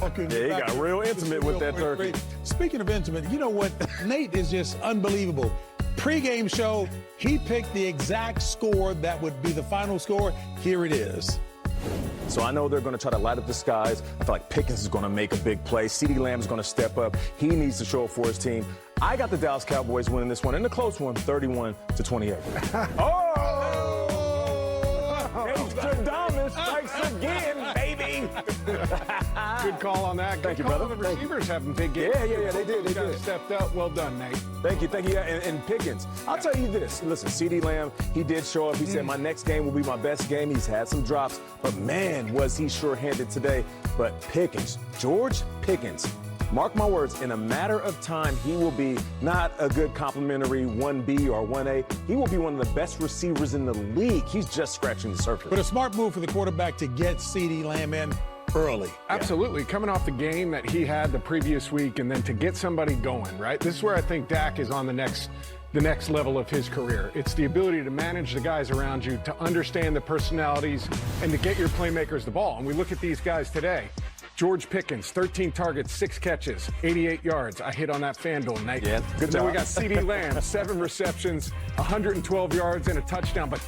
Okay, Yeah, he got real intimate with that turkey. Speaking of intimate, you know what? Nate is just unbelievable. Pre-game show, he picked the exact score that would be the final score. Here it is. So I know they're going to try to light up the skies. I feel like Pickens is going to make a big play. CeeDee Lamb is going to step up. He needs to show up for his team. I got the Dallas Cowboys winning this one, and a close one, 31-28. Oh! Nostradamus strikes again, baby! Good call on that. Thank you, brother. The receivers having big games. Yeah, they did. They did. Stepped up. Well done, Nate. Thank you. Yeah, and Pickens, I'll tell you this. Listen, CeeDee Lamb, he did show up. He said, my next game will be my best game. He's had some drops, but man, was he sure-handed today. But Pickens, George Pickens, mark my words, in a matter of time, he will be not a good complimentary 1B or 1A. He will be one of the best receivers in the league. He's just scratching the surface. But a smart move for the quarterback to get CeeDee Lamb in early. Absolutely. Yeah. Coming off the game that he had the previous week and then to get somebody going, right? This is where I think Dak is on the next level of his career. It's the ability to manage the guys around you, to understand the personalities, and to get your playmakers the ball. And we look at these guys today. George Pickens, 13 targets, 6 catches, 88 yards. I hit on that FanDuel, Nate. Yeah, good job. Then we got CeeDee Lamb, 7 receptions, 112 yards, and a touchdown. But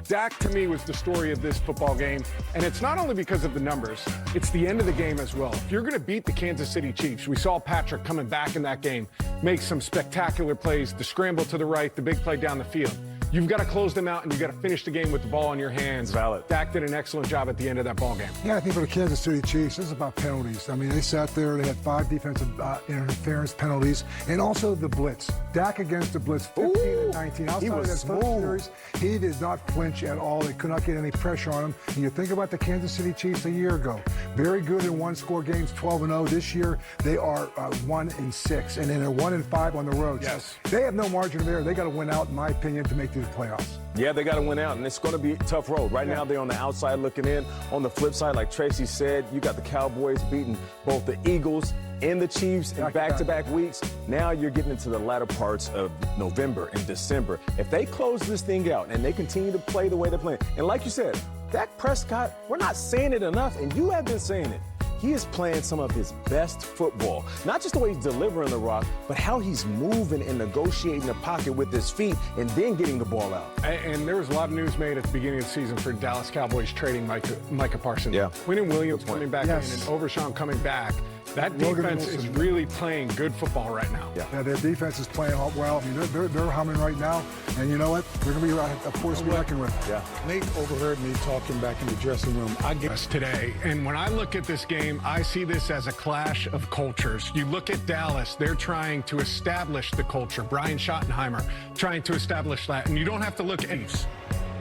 Dak, to me, was the story of this football game. And it's not only because of the numbers, it's the end of the game as well. If you're going to beat the Kansas City Chiefs, we saw Patrick coming back in that game, make some spectacular plays, the scramble to the right, the big play down the field. You've got to close them out, and you've got to finish the game with the ball in your hands. Valid. Dak did an excellent job at the end of that ball game. Yeah, I think for the Kansas City Chiefs, this is about penalties. I mean, they sat there, they had 5 defensive interference penalties, and also the blitz. Dak against the blitz, 15-19. He was smooth. He did not flinch at all. They could not get any pressure on him. And you think about the Kansas City Chiefs a year ago. Very good in one-score games, 12-0. This year, they are 1-6, and then they're 1-5 on the road. Yes. So they have no margin of error. They got to win out, in my opinion, to make the playoffs. Yeah, they got to win out, and it's going to be a tough road. Right now, they're on the outside looking in. On the flip side, like Tracy said, you got the Cowboys beating both the Eagles and the Chiefs in back-to-back weeks. Now you're getting into the latter parts of November and December. If they close this thing out and they continue to play the way they're playing, and like you said, Dak Prescott, we're not saying it enough, and you have been saying it. He is playing some of his best football. Not just the way he's delivering the rock, but how he's moving and negotiating the pocket with his feet and then getting the ball out. And there was a lot of news made at the beginning of the season for Dallas Cowboys trading Micah Parsons. Yeah. Quinn Williams coming back in and Overshawn coming back. That defense is really playing good football right now. Yeah, their defense is playing well. I mean, they're humming right now. And you know what? They're going to be a force to be reckoned with. Yeah. Nate overheard me talking back in the dressing room. I guess today. And when I look at this game, I see this as a clash of cultures. You look at Dallas, they're trying to establish the culture. Brian Schottenheimer trying to establish that. And you don't have to look at East.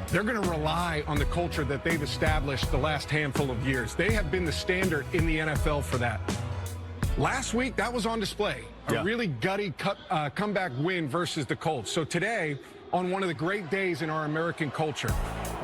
They're going to rely on the culture that they've established the last handful of years. They have been the standard in the NFL for that. Last week, that was on display. A really gutty comeback win versus the Colts. So today, on one of the great days in our American culture,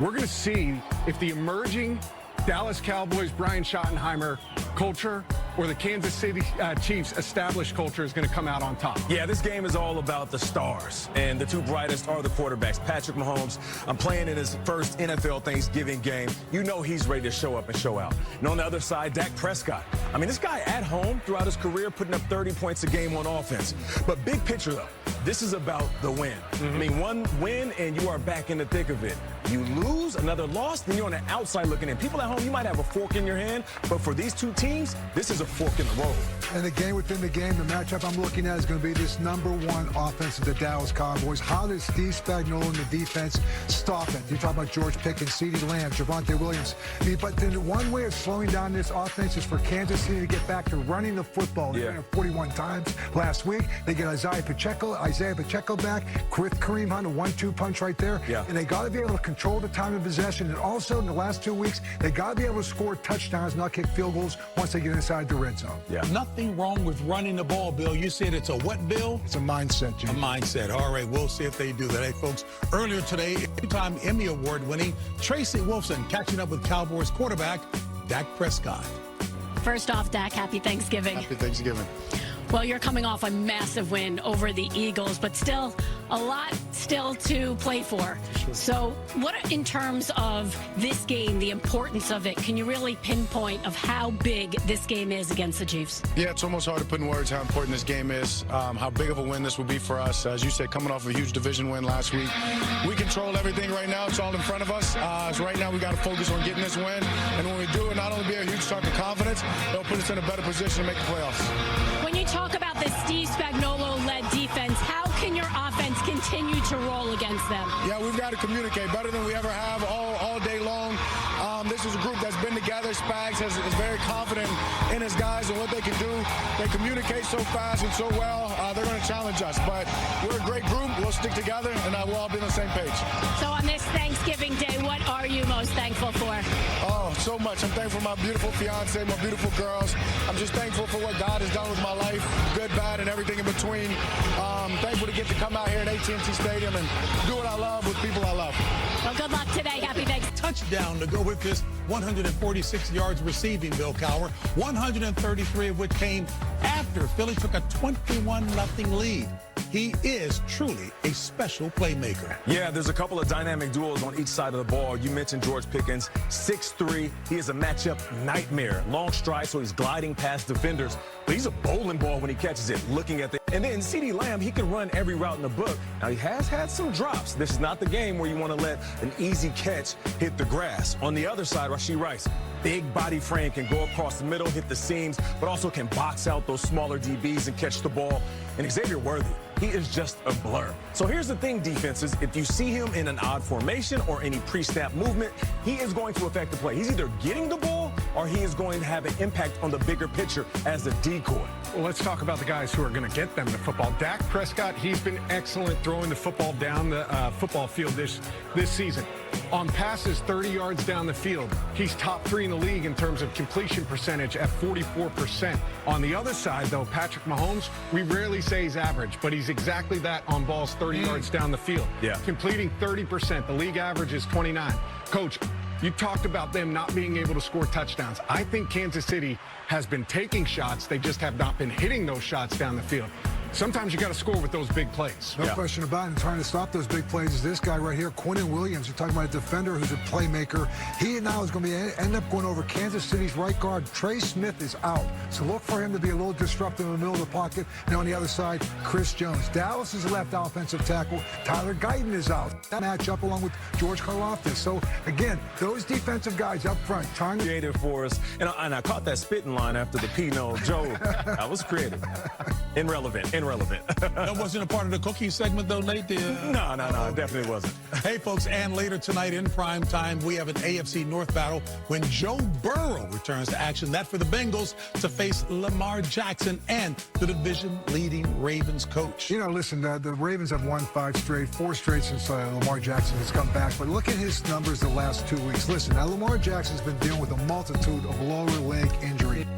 we're going to see if the emerging Dallas Cowboys, Brian Schottenheimer culture or the Kansas City Chiefs established culture is going to come out on top. Yeah, this game is all about the stars, and the 2 brightest are the quarterbacks. Patrick Mahomes, I'm playing in his first NFL Thanksgiving game. You know he's ready to show up and show out. And on the other side, Dak Prescott. I mean, this guy at home throughout his career putting up 30 points a game on offense. But big picture, though, this is about the win. I mean, one win, and you are back in the thick of it. You lose, another loss, then you're on the outside looking in. People at home, you might have a fork in your hand, but for these 2 teams, this is a fork in the road. And the game within the game, the matchup I'm looking at is going to be this #1 offense of the Dallas Cowboys. How does Steve Spagnuolo and the defense stop it? You talk about George Pickens, CeeDee Lamb, Javonte Williams. I mean, but then one way of slowing down this offense is for Kansas City to get back to running the football. They ran it 41 times last week. They get Isaiah Pacheco back, with Kareem Hunt, a 1-2 punch right there. And they got to be able to control the time of possession. And also, in the last 2 weeks, they got to be able to score touchdowns, not kick field goals once they get inside the red zone. Nothing wrong with running the ball, Bill. You said it's a what, Bill? It's a mindset, Jim. A mindset. All right, we'll see if they do that. Hey, folks, earlier today, 2-time Emmy Award-winning Tracy Wolfson catching up with Cowboys quarterback Dak Prescott. First off, Dak, happy Thanksgiving. Happy Thanksgiving. Well, you're coming off a massive win over the Eagles, but still a lot still to play for. So what, in terms of this game, the importance of it, can you really pinpoint of how big this game is against the Chiefs? Yeah, it's almost hard to put in words how important this game is, how big of a win this will be for us. As you said, coming off a huge division win last week, we control everything right now. It's all in front of us. So right now we got to focus on getting this win. And when we do it, not only be a huge chunk of confidence, it'll put us in a better position to make the playoffs. When you talk about the Steve Spagnuolo-led defense, how can your offense continue to roll against them? Yeah, we've got to communicate better than we ever have all day long. This is a group that's been together. Spags is very confident in his guys and what they can do. They communicate so fast and so well. They're going to challenge us. But we're a great group. We'll stick together, and we'll all be on the same page. So on this Thanksgiving Day, what are you most thankful for? Oh, so much. I'm thankful for my beautiful fiance, my beautiful girls. I'm just thankful for what God has done with my life, good, bad, and everything in between. Thankful to get to come out here at AT&T Stadium and do what I love with people I love. Well, good luck today. Happy Thanksgiving. Touchdown to go with this 146 yards receiving, Bill Cowher, 133 of which came after Philly took a 21-0 lead. He is truly a special playmaker. Yeah, there's a couple of dynamic duels on each side of the ball. You mentioned George Pickens, 6'3". He is a matchup nightmare. Long stride, so he's gliding past defenders. But he's a bowling ball when he catches it, looking at the... And then CeeDee Lamb, he can run every route in the book. Now, he has had some drops. This is not the game where you want to let an easy catch hit the grass. On the other side, Rashee Rice, big body frame, can go across the middle, hit the seams, but also can box out those smaller DBs and catch the ball. And Xavier Worthy, he is just a blur. So here's the thing, defenses. If you see him in an odd formation or any pre-snap movement, he is going to affect the play. He's either getting the ball or he is going to have an impact on the bigger picture as a decoy. Well, let's talk about the guys who are going to get them the football. Dak Prescott, he's been excellent throwing the football down the football field this season. On passes 30 yards down the field, he's top 3 in the league in terms of completion percentage at 44%. On the other side, though, Patrick Mahomes, we rarely say he's average, but he's exactly that on balls 30 yards down the field. Yeah. Completing 30%. The league average is 29. Coach, you talked about them not being able to score touchdowns. I think Kansas City has been taking shots. They just have not been hitting those shots down the field. Sometimes you got to score with those big plays. No question about it. And trying to stop those big plays is this guy right here, Quinnen Williams. You're talking about a defender who's a playmaker. He now is going to end up going over Kansas City's right guard. Trey Smith is out. So look for him to be a little disruptive in the middle of the pocket. And on the other side, Chris Jones. Dallas is left offensive tackle. Tyler Guyton is out. That matchup along with George Karlaftis. So, again, those defensive guys up front trying to... Creative for us. And I caught that spitting line after the P-No. Joe, I was creative. Irrelevant. That wasn't a part of the cookie segment, though, Nate? No, it definitely wasn't. Hey, folks, and later tonight in prime time, we have an AFC North battle when Joe Burrow returns to action. That for the Bengals to face Lamar Jackson and the division-leading Ravens coach. You know, listen, the Ravens have won 4 straight since Lamar Jackson has come back. But look at his numbers the last 2 weeks. Listen, now Lamar Jackson's been dealing with a multitude of lower leg injury.